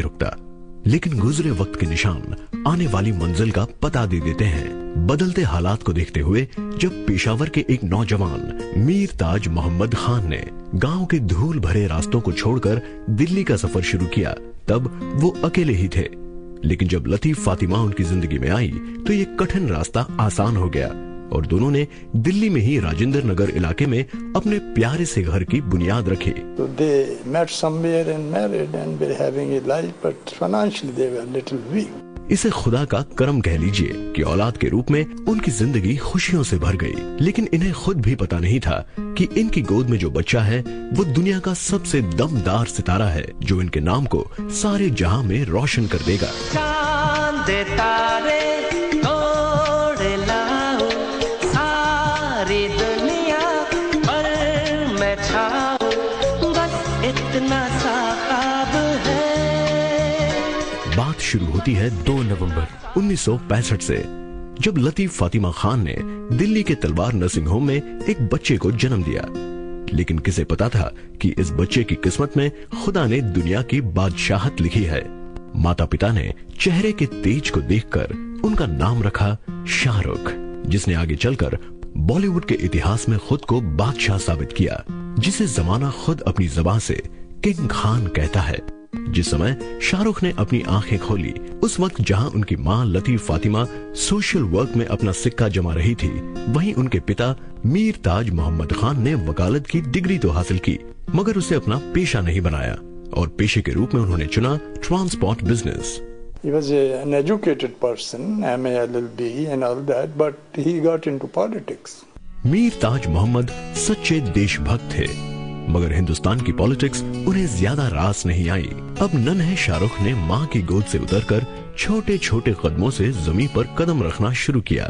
नहीं रुकता, लेकिन गुजरे वक्त के निशान आने वाली मंजिल का पता दे देते हैं। बदलते हालात को देखते हुए जब पेशावर के एक नौजवान मीर ताज मोहम्मद खान ने गांव के धूल भरे रास्तों को छोड़कर दिल्ली का सफर शुरू किया, तब वो अकेले ही थे। लेकिन जब लतीफ फातिमा उनकी जिंदगी में आई तो ये कठिन रास्ता आसान हो गया और दोनों ने दिल्ली में ही राजेंद्र नगर इलाके में अपने प्यारे से घर की बुनियाद रखी। So they met somewhere and married and were having a life, but financially they were little weak. इसे खुदा का करम कह लीजिए कि औलाद के रूप में उनकी जिंदगी खुशियों से भर गई। लेकिन इन्हें खुद भी पता नहीं था कि इनकी गोद में जो बच्चा है वो दुनिया का सबसे दमदार सितारा है, जो इनके नाम को सारे जहां में रोशन कर देगा। चांद तारे तोड़ लाओ, सारी दुनिया पर मैं छाऊं, बस इतना सा ख्वाब है। बात शुरू होती है 2 नवंबर 1965 से, जब लतीफ फातिमा खान ने दिल्ली के तलवार नर्सिंग होम में एक बच्चे को जन्म दिया। लेकिन किसे पता था कि इस बच्चे की किस्मत में खुदा ने दुनिया की बादशाहत लिखी है। माता पिता ने चेहरे के तेज को देखकर उनका नाम रखा शाहरुख, जिसने आगे चलकर बॉलीवुड के इतिहास में खुद को बादशाह साबित किया, जिसे जमाना खुद अपनी ज़बान से किंग खान कहता है। जिस समय शाहरुख ने अपनी आंखें खोली, उस वक्त जहां उनकी मां लतीफ फातिमा सोशल वर्क में अपना सिक्का जमा रही थी, वहीं उनके पिता मीर ताज मोहम्मद खान ने वकालत की डिग्री तो हासिल की, मगर उसे अपना पेशा नहीं बनाया और पेशे के रूप में उन्होंने चुना transport business. He was an educated person, MA, LLB and all that, but he got into politics. Mir Taj Mohammad सच्चे देशभक्त थे, मगर हिंदुस्तान की पॉलिटिक्स उन्हें ज्यादा रास नहीं आई। अब नन्हे शाहरुख ने मां की गोद से उतरकर छोटे छोटे कदमों से जमीन पर कदम रखना शुरू किया।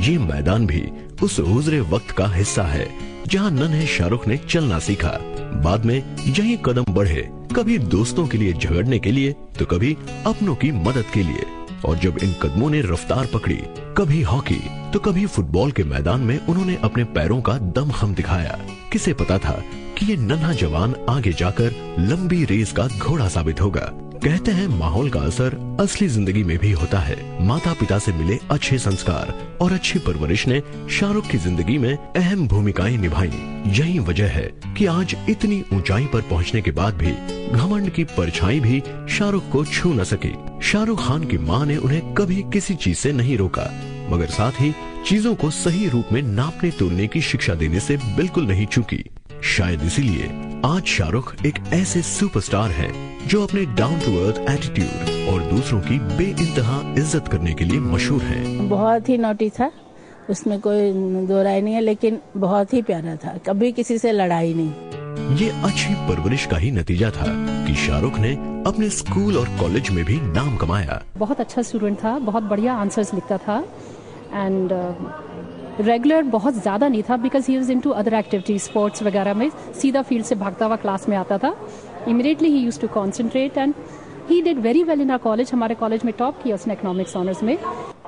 ये मैदान भी उस गुजरे वक्त का हिस्सा है जहां नन्हे शाहरुख ने चलना सीखा। बाद में यही कदम बढ़े, कभी दोस्तों के लिए झगड़ने के लिए तो कभी अपनों की मदद के लिए। और जब इन कदमों ने रफ्तार पकड़ी, कभी हॉकी तो कभी फुटबॉल के मैदान में उन्होंने अपने पैरों का दमखम दिखाया। किसे पता था कि ये नन्हा जवान आगे जाकर लंबी रेस का घोड़ा साबित होगा। कहते हैं माहौल का असर असली जिंदगी में भी होता है। माता पिता से मिले अच्छे संस्कार और अच्छी परवरिश ने शाहरुख की जिंदगी में अहम भूमिकाएं निभाई। यही वजह है कि आज इतनी ऊंचाई पर पहुंचने के बाद भी घमंड की परछाई भी शाहरुख को छू न सकी। शाहरुख खान की मां ने उन्हें कभी किसी चीज से नहीं रोका, मगर साथ ही चीजों को सही रूप में नापने तोलने की शिक्षा देने से बिल्कुल नहीं चूकी। शायद इसीलिए आज शाहरुख एक ऐसे सुपरस्टार हैं जो अपने डाउन टू अर्थ एटीट्यूड और दूसरों की बेइंतहा इज्जत करने के लिए मशहूर हैं। बहुत ही नोटी था, उसमें कोई दो राय नहीं है, लेकिन बहुत ही प्यारा था, कभी किसी से लड़ाई नहीं। ये अच्छी परवरिश का ही नतीजा था कि शाहरुख ने अपने स्कूल और कॉलेज में भी नाम कमाया। बहुत अच्छा स्टूडेंट था, बहुत बढ़िया आंसर्स लिखता था एंड रेगुलर बहुत ज़्यादा नहीं था, because he was into other activities, sports वगैरह में सीधा फील्ड से भागता हुआ क्लास में आता था। Immediately he used to concentrate and he did very well in our college. हमारे कॉलेज में टॉप किया उसने इकोनॉमिक्स ऑनर्स में।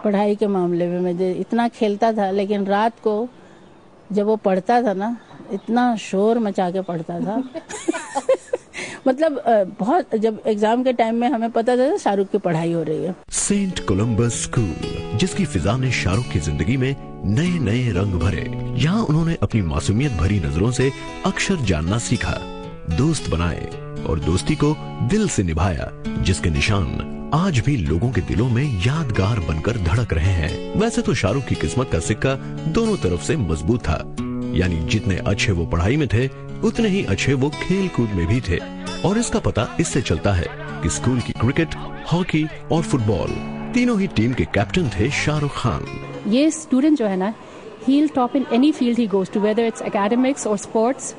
पढ़ाई के मामले में मैं इतना खेलता था, लेकिन रात को जब वो पढ़ता था ना, इतना शोर मचा के पढ़ता था मतलब बहुत, जब एग्जाम के टाइम में हमें पता था शाहरुख की पढ़ाई हो रही है। सेंट कोलंबस स्कूल, जिसकी फिजा ने शाहरुख की जिंदगी में नए नए रंग भरे। यहाँ उन्होंने अपनी मासूमियत भरी नजरों से अक्षर जानना सीखा, दोस्त बनाए और दोस्ती को दिल से निभाया, जिसके निशान आज भी लोगों के दिलों में यादगार बनकर धड़क रहे हैं। वैसे तो शाहरुख की किस्मत का सिक्का दोनों तरफ से मजबूत था, यानी जितने अच्छे वो पढ़ाई में थे उतने ही अच्छे वो खेल कूद में भी थे। और इसका पता इससे चलता है कि स्कूल की क्रिकेट, हॉकी और फुटबॉल तीनों ही टीम के कैप्टन थे शाहरुख खान। ये स्टूडेंट जो है ना, he will top in any field he goes to, whether it's academics और स्पोर्ट्स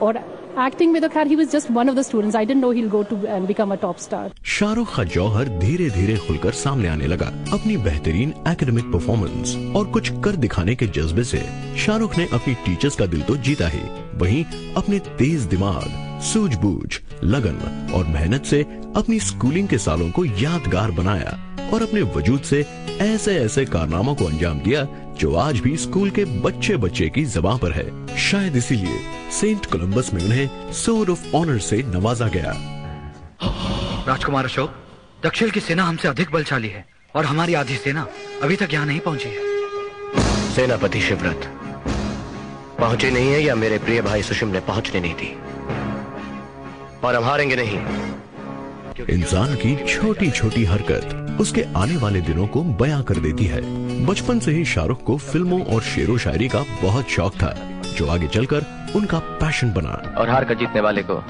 और एक्टिंग में। तो खैर he was just one of the students, I didn't know he will go to and become a top star. Shahrukh का जौहर धीरे धीरे खुलकर सामने आने लगा। अपनी बेहतरीन एकेडमिक परफॉर्मेंस और कुछ कर दिखाने के जज्बे से शाहरुख ने अपनी टीचर्स का दिल तो जीता ही, वहीं अपने तेज दिमाग, सूझबूझ, लगन और मेहनत से अपनी स्कूलिंग के सालों को यादगार बनाया और अपने वजूद से ऐसे ऐसे कारनामों को अंजाम दिया जो आज भी स्कूल के बच्चे बच्चे की ज़बान पर है। शायद इसीलिए सेंट कोलंबस में उन्हें सोर्ड ऑफ ऑनर से नवाजा गया। राजकुमार अशोक, दक्षिण की सेना हमसे अधिक बलशाली है और हमारी आधी सेना अभी तक यहाँ नहीं पहुंची है। सेनापति शिवव्रत पहुंचे नहीं है या मेरे प्रिय भाई सुषम ने पहुंचने नहीं दी, और हम हारेंगे नहीं। इंसान की छोटी छोटी हरकत उसके आने वाले दिनों को बयां कर देती है। बचपन से ही शाहरुख को फिल्मों और शेरो शायरी का बहुत शौक था, जो आगे चलकर उनका पैशन बना। और हार कर जीतने वाले को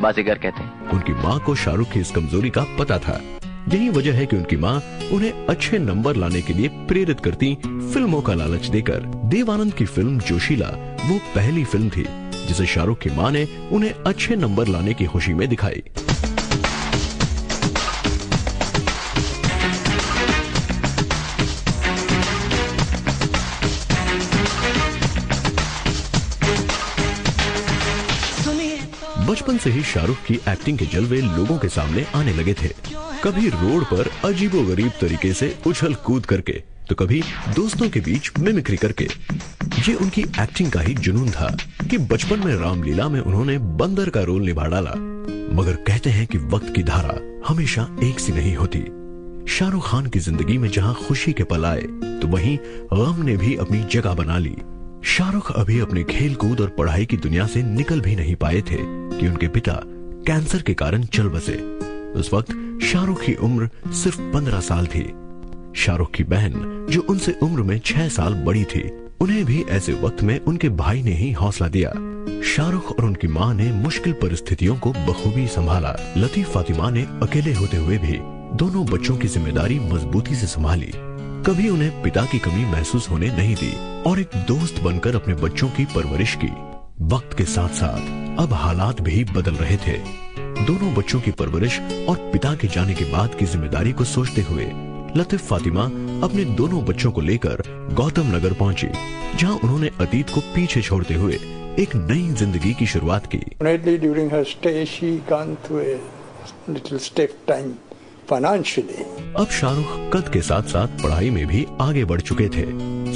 बाजीगर कहते हैं। उनकी माँ को शाहरुख की इस कमजोरी का पता था। यही वजह है कि उनकी माँ उन्हें अच्छे नंबर लाने के लिए प्रेरित करती फिल्मों का लालच देकर। देव आनंद की फिल्म जोशीला वो पहली फिल्म थी जिसे शाहरुख की माँ ने उन्हें अच्छे नंबर लाने की खुशी में दिखाई। बचपन से ही शाहरुख की एक्टिंग के जलवे लोगों के सामने आने लगे थे। कभी रोड पर अजीबोगरीब तरीके से उछल कूद करके, तो कभी दोस्तों के बीच मिमिक्री करके। ये उनकी एक्टिंग का ही जुनून था कि बचपन में रामलीला में उन्होंने बंदर का रोल निभा डाला। मगर कहते हैं कि वक्त की धारा हमेशा एक सी नहीं होती। शाहरुख खान की जिंदगी में जहां खुशी के पल आए, तो वहीं गम ने भी अपनी जगह बना ली। शाहरुख अभी अपने खेल कूद और पढ़ाई की दुनिया से निकल भी नहीं पाए थे कि उनके पिता कैंसर के कारण चल बसे। उस वक्त शाहरुख की उम्र सिर्फ 15 साल थी। शाहरुख की बहन, जो उनसे उम्र में 6 साल बड़ी थी, उन्हें भी ऐसे वक्त में उनके भाई ने ही हौसला दिया। शाहरुख और उनकी माँ ने मुश्किल परिस्थितियों को बखूबी संभाला। लतीफ फातिमा ने अकेले होते हुए भी दोनों बच्चों की जिम्मेदारी मजबूती से संभाली। कभी उन्हें पिता की कमी महसूस होने नहीं दी और एक दोस्त बनकर अपने बच्चों की परवरिश की। वक्त के साथ साथ अब हालात भी बदल रहे थे। दोनों बच्चों की परवरिश और पिता के जाने के बाद की जिम्मेदारी को सोचते हुए लतीफ फातिमा अपने दोनों बच्चों को लेकर गौतम नगर पहुंची, जहां उन्होंने अतीत को पीछे छोड़ते हुए एक नई जिंदगी की शुरुआत की। During her stay, she gone through a little stiff time financially. अब शाहरुख कद के साथ साथ पढ़ाई में भी आगे बढ़ चुके थे।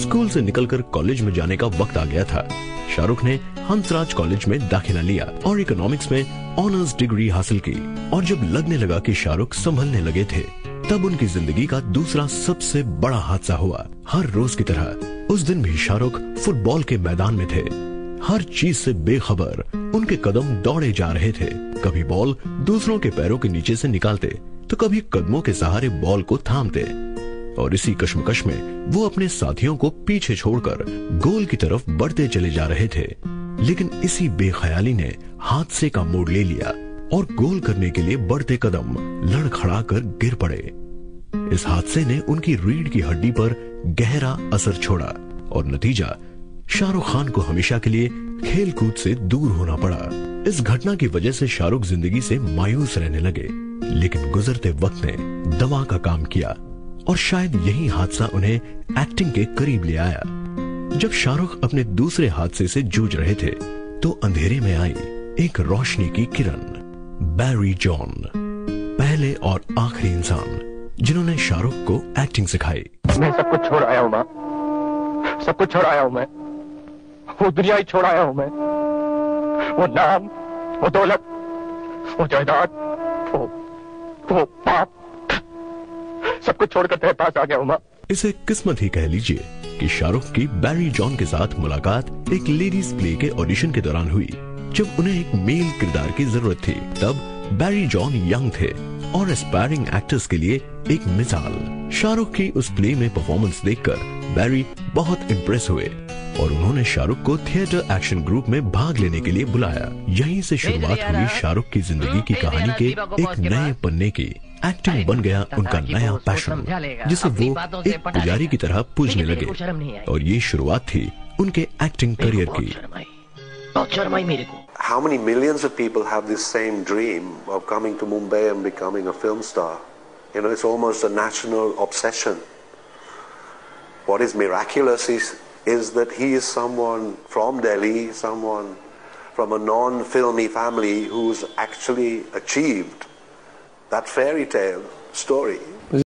स्कूल से निकलकर कॉलेज में जाने का वक्त आ गया था। शाहरुख ने हंसराज कॉलेज में दाखिला लिया और इकोनॉमिक्स में ऑनर्स डिग्री हासिल की। और जब लगने लगा कि शाहरुख संभलने लगे थे, तब उनकी जिंदगी का दूसरा सबसे बड़ा हादसा हुआ। हर रोज की तरह उस दिन भी शाहरुख फुटबॉल के मैदान में थे। हर चीज से बेखबर उनके कदम दौड़े जा रहे थे। कभी बॉल दूसरों के पैरों के नीचे से निकालते, तो कभी कदमों के सहारे बॉल को थामते। और इसी कश्मकश में वो अपने साथियों को पीछे छोड़कर गोल की तरफ बढ़ते चले जा रहे थे। लेकिन इसी बेख्याली ने हादसे का मोड़ ले लिया और गोल करने के लिए बढ़ते कदम लड़खड़ाकर गिर पड़े। इस हादसे ने उनकी रीढ़ की हड्डी पर गहरा असर छोड़ा और नतीजा शाहरुख खान को हमेशा के लिए खेल कूद से दूर होना पड़ा। इस घटना की वजह से शाहरुख जिंदगी से मायूस रहने लगे, लेकिन गुजरते वक्त ने दवा का काम किया और शायद यही हादसा उन्हें एक्टिंग के करीब ले आया। जब शाहरुख अपने दूसरे हादसे से जूझ रहे थे, तो अंधेरे में आई एक रोशनी की किरण। बैरी जॉन, पहले और आखिरी इंसान जिन्होंने शाहरुख को एक्टिंग सिखाई। मैं सब कुछ छोड़ आया हूँ माँ, सब कुछ छोड़ आया हूँ मैं। वो दुनिया ही छोड़ आया हूँ मैं। वो नाम, वो दौलत, वो जायदाद, वो पाप, सब कुछ छोड़कर तेरे पास आ गया हूँ माँ। इसे किस्मत ही कह लीजिए कि शाहरुख की बैरी जॉन के साथ मुलाकात एक लेडीज प्ले के ऑडिशन के दौरान हुई। जब उन्हें एक मेल किरदार की जरूरत थी, तब बैरी जॉन यंग थे और एस्पायरिंग एक्टर्स के लिए एक मिसाल। शाहरुख की उस प्ले में परफॉर्मेंस देखकर बैरी बहुत इम्प्रेस हुए और उन्होंने शाहरुख को थिएटर एक्शन ग्रुप में भाग लेने के लिए बुलाया। यहीं से शुरुआत हुई शाहरुख की जिंदगी की कहानी के एक नए पन्ने की। एक्टिंग बन गया उनका नया पैशन, जिसे वो एक पुजारी की तरह पूजने लगे और ये शुरुआत थी उनके एक्टिंग करियर की। How many millions of people have this same dream of coming to Mumbai and becoming a film star? You know, it's almost a national obsession. What is miraculous is that he is someone from Delhi, someone from a non-filmy family who's actually achieved that fairy tale story.